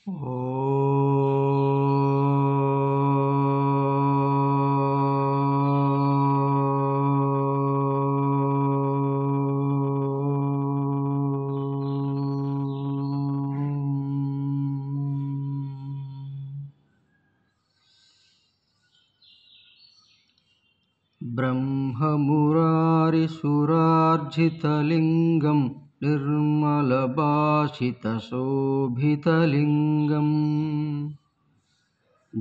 ఓ ब्रह्ममुरारिसुरार्जितलिङ्गं निर्मलभाषितशोभितलिङ्गम्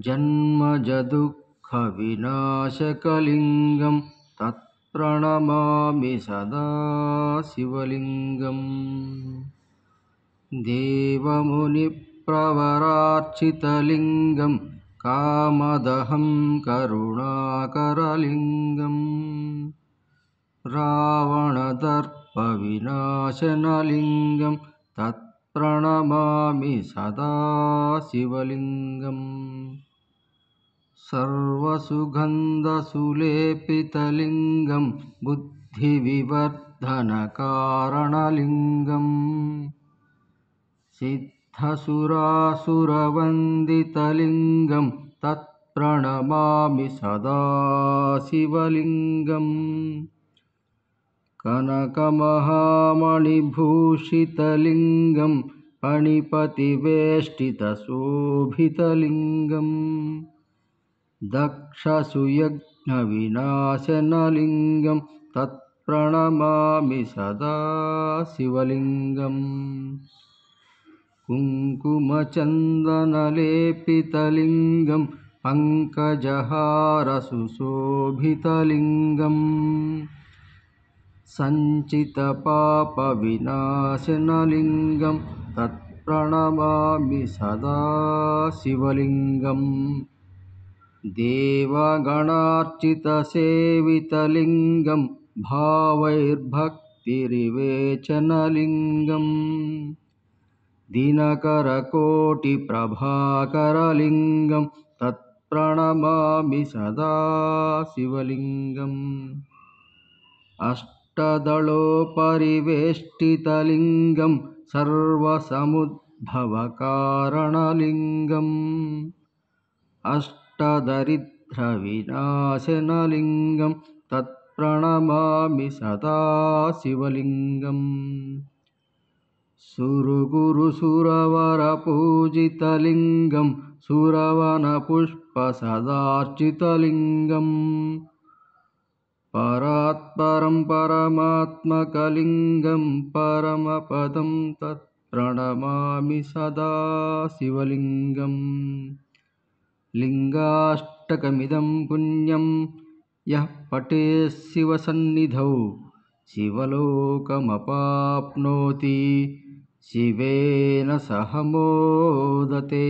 जन्मजदुःखविनाशकलिङ्गं तत्प्रणमामि सदा शिवलिङ्गम् देवमुनिप्रवरार्चितलिङ्गं कामदहं करुणाकरलिङ्गम् रावणदर्पविनाशनलिङ्गं तत्प्रणमामि सदा शिवलिङ्गम् सर्वसुगन्धसुलेपितलिङ्गं बुद्धिविवर्धनकारणलिङ्गम् सिद्धसुरासुरवन्दितलिङ्गं तत्प्रणमामि सदा शिवलिङ्गम् कनकमहामणिभूषितलिङ्गं फणिपतिवेष्टितशोभितलिङ्गम् दक्षसुयज्ञविनाशनलिङ्गं तत्प्रणमामि सदा शिवलिङ्गम् कुङ्कुमचन्दनलेपितलिङ्गं पङ्कजहारसुशोभितलिङ्गम् सञ्चितपापविनाशनलिङ्गं तत्प्रणमामि सदा शिवलिङ्गम् देवगणार्चितसेवितलिङ्गं भावैर्भक्तिरिवेचनलिङ्गम् दिनकरकोटिप्रभाकरलिङ्गं तत्प्रणमामि सदा शिवलिङ्गम् अष्टदलोपरिवेष्टितलिङ्गं सर्वसमुद्भवकारणलिङ्गम् अष्टदरिद्रविनाशनलिङ्गं तत्प्रणमामि सदा शिवलिङ्गम् सुरगुरुसुरवरपूजितलिङ्गं सुरवनपुष्पसदार्चितलिङ्गम् परात्परं परमात्मकलिङ्गं परमपदं तत्प्रणमामि सदा शिवलिङ्गम् लिङ्गाष्टकमिदं पुण्यं यः पठेत् शिवसन्निधौ शिवलोकमवाप्नोति शिवेन सह मोदते।